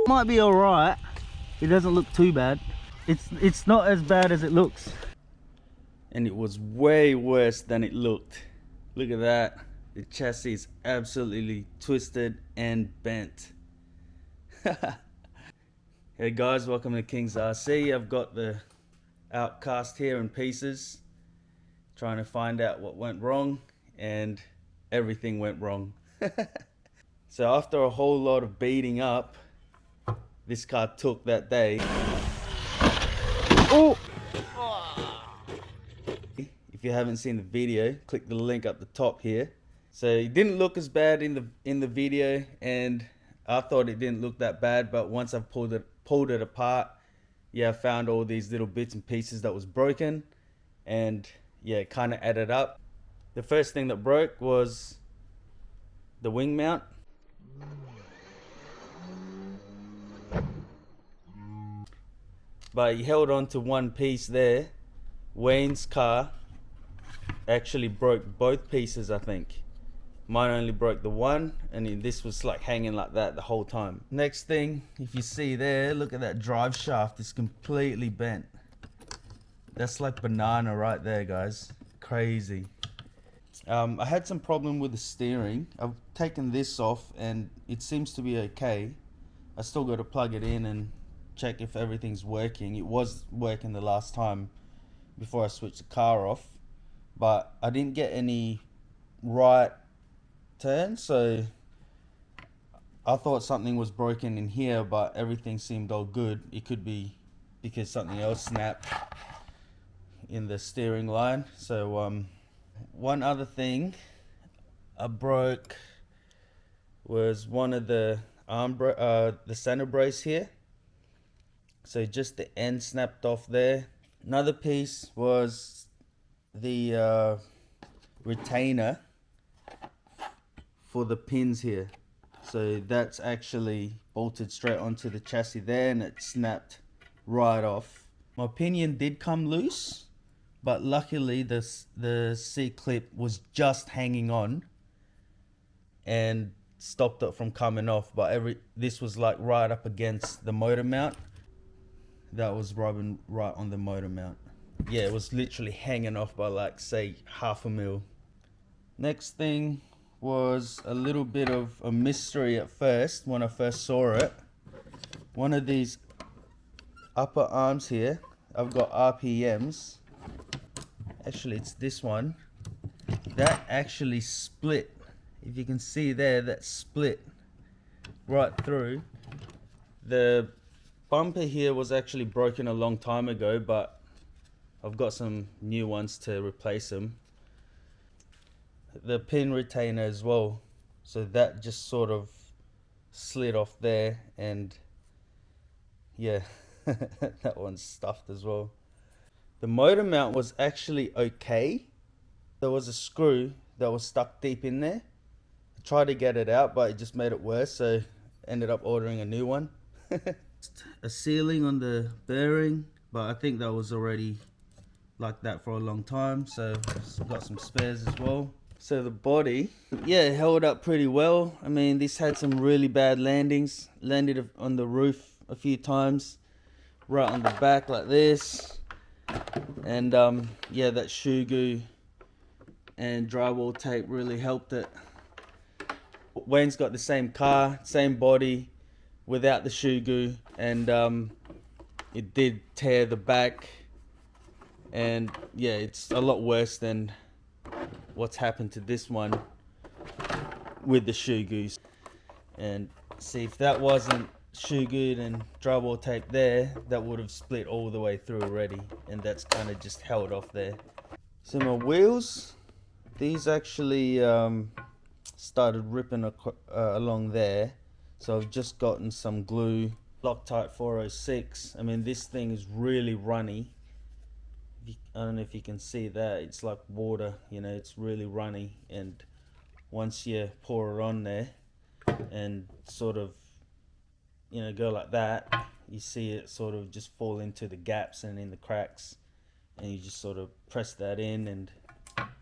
Might be alright. It doesn't look too bad. It's not as bad as it looks. And it was way worse than it looked. Look at that. The chassis is absolutely twisted and bent. Hey guys, welcome to King's RC. I've got the Outcast here in pieces, trying to find out what went wrong, and everything went wrong. So after a whole lot of beating up, this car took that day. Oh! If you haven't seen the video, click the link up the top here. So it didn't look as bad in the video, and I thought it didn't look that bad, but once I've pulled it apart, yeah, I found all these little bits and pieces that was broken, and yeah, it kind of added up. The first thing that broke was the wing mount. But he held on to one piece there. Wayne's car actually broke both pieces, I think. Mine only broke the one, and this was like hanging like that the whole time. Next thing, if you see there, look at that drive shaft. It's completely bent. That's like banana right there, guys. Crazy. I had some problem with the steering. I've taken this off and it seems to be okay. I still got to plug it in and check if everything's working. It was working the last time before I switched the car off, but I didn't get any right turn, so I thought something was broken in here, but everything seemed all good. It could be because something else snapped in the steering line. So one other thing I broke was one of the the center brace here. So just the end snapped off there. Another piece was the retainer for the pins here. So that's actually bolted straight onto the chassis there, and it snapped right off. My pinion did come loose, but luckily the C-clip was just hanging on and stopped it from coming off. But this was like right up against the motor mount. That was rubbing right on the motor mount. Yeah, it was literally hanging off by like, say, 1/2 mil. Next thing was a little bit of a mystery at first when I first saw it. One of these upper arms here, I've got RPMs. Actually, it's this one. That actually split. If you can see there, that split right through. The bumper here was actually broken a long time ago, but I've got some new ones to replace them. The pin retainer as well, so that just sort of slid off there, and yeah, that one's stuffed as well. The motor mount was actually okay. There was a screw that was stuck deep in there. I tried to get it out, but it just made it worse, so ended up ordering a new one. A sealing on the bearing, but I think that was already like that for a long time, so I've got some spares as well. So the body, yeah, it held up pretty well. I mean, this had some really bad landings. Landed on the roof a few times, right on the back like this. And yeah, that shoe goo and drywall tape really helped it. Wayne's got the same car, same body, without the shoe goo, and it did tear the back. And yeah, it's a lot worse than what's happened to this one with the shoe goose. And see, if that wasn't shoe good and drywall tape there, that would have split all the way through already, and that's kind of just held off there. So my wheels, these actually started ripping along there, so I've just gotten some glue, Loctite 406. I mean, this thing is really runny. I don't know if you can see that, it's like water, you know, it's really runny, and once you pour it on there and sort of, you know, go like that, you see it sort of just fall into the gaps and in the cracks, and you just sort of press that in and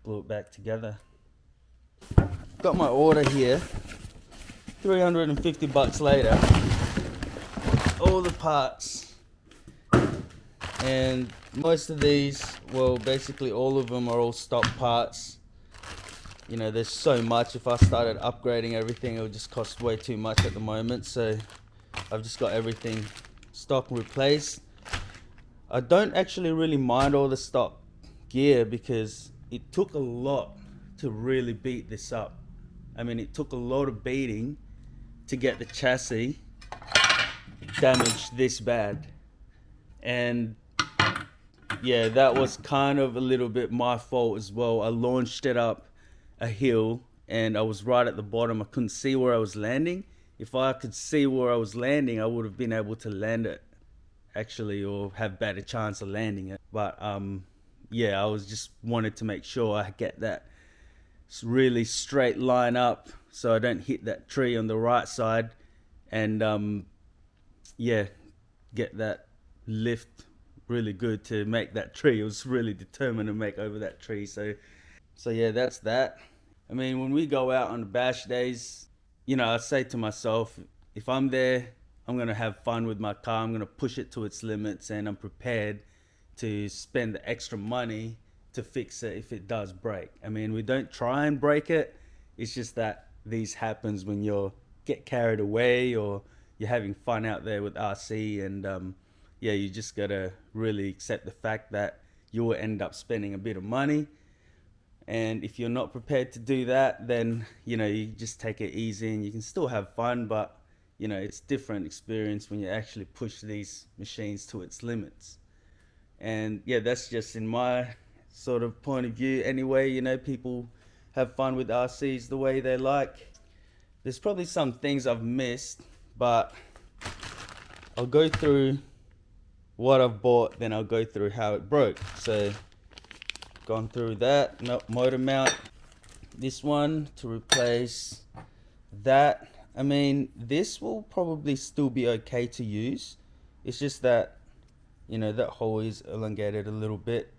glue it back together. Got my order here, $350 later. all the parts, and most of these, well, basically all of them are all stock parts. You know, there's so much. If I started upgrading everything, it would just cost way too much at the moment, so I've just got everything stock replaced. I don't actually really mind all the stock gear because it took a lot to really beat this up. I mean, it took a lot of beating to get the chassis damaged this bad. And yeah, that was kind of a little bit my fault as well. I launched it up a hill and I was right at the bottom. I couldn't see where I was landing. If I could see where I was landing, I would have been able to land it actually, or have better chance of landing it. But yeah, I was just wanted to make sure I get that really straight line up so I don't hit that tree on the right side, and yeah, get that lift really good to make that tree. I was really determined to make over that tree. So yeah, that's that. I mean, when we go out on the bash days, you know, I say to myself, if I'm there, I'm going to have fun with my car. I'm going to push it to its limits, and I'm prepared to spend the extra money to fix it if it does break. I mean, we don't try and break it. It's just that these happens when you get carried away or you're having fun out there with RC, and yeah, you just got to really accept the fact that you will end up spending a bit of money. And if you're not prepared to do that, then, you know, you just take it easy and you can still have fun, but you know, it's different experience when you actually push these machines to its limits. And yeah, that's just in my sort of point of view anyway. You know, people have fun with RCs the way they like. There's probably some things I've missed, but I'll go through what I've bought, then I'll go through how it broke. So gone through that. Motor mount, this one to replace that. I mean, this will probably still be okay to use. It's just that, you know, that hole is elongated a little bit.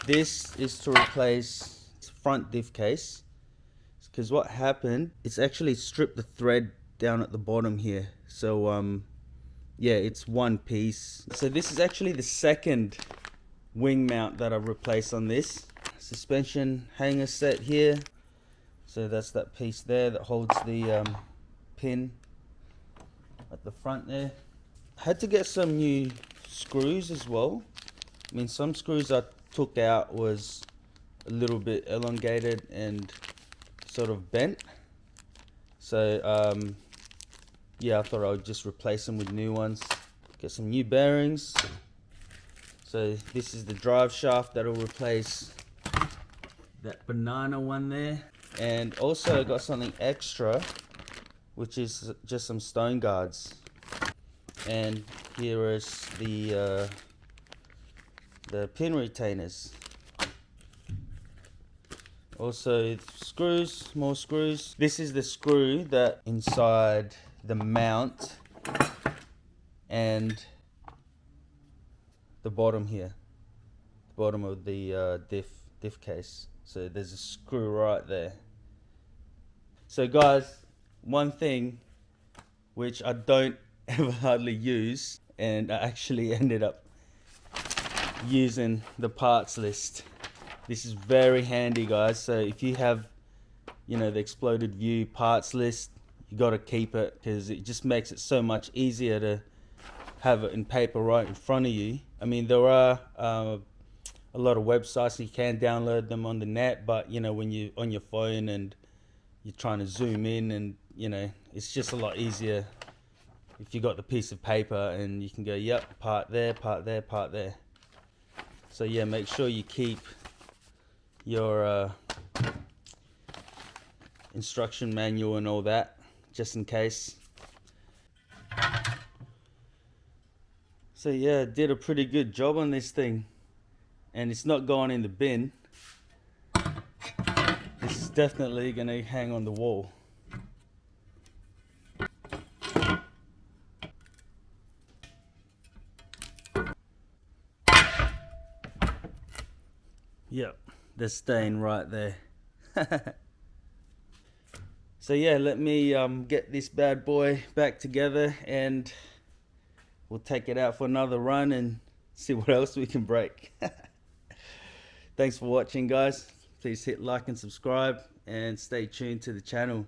This is to replace front diff case, because what happened, it's actually stripped the thread down at the bottom here. So yeah, it's one piece. So this is actually the second wing mount that I've replaced on this. Suspension hanger set here. So that's that piece there that holds the pin at the front there. Had to get some new screws as well. I mean, some screws I took out was a little bit elongated and sort of bent. So yeah, I thought I would just replace them with new ones. Get some new bearings. So this is the drive shaft that'll replace that banana one there. And also got something extra, which is just some stone guards. And here is the pin retainers. Also screws, more screws. This is the screw that inside the mount and the bottom here, the bottom of the diff case. So there's a screw right there. So guys, one thing which I don't ever hardly use, and I actually ended up using the parts list. This is very handy, guys. So if you have, you know, the Exploded View parts list, you got to keep it, because it just makes it so much easier to have it in paper right in front of you. I mean, there are a lot of websites, you can download them on the net, but you know, when you're on your phone and you're trying to zoom in, and you know, it's just a lot easier if you got the piece of paper and you can go, yep, part there, part there, part there. So yeah, make sure you keep your instruction manual and all that, just in case. So yeah, did a pretty good job on this thing, and it's not going in the bin. This is definitely gonna hang on the wall. Yep, they're staying right there. So yeah, let me get this bad boy back together and we'll take it out for another run and see what else we can break. Thanks for watching, guys. Please hit like and subscribe and stay tuned to the channel.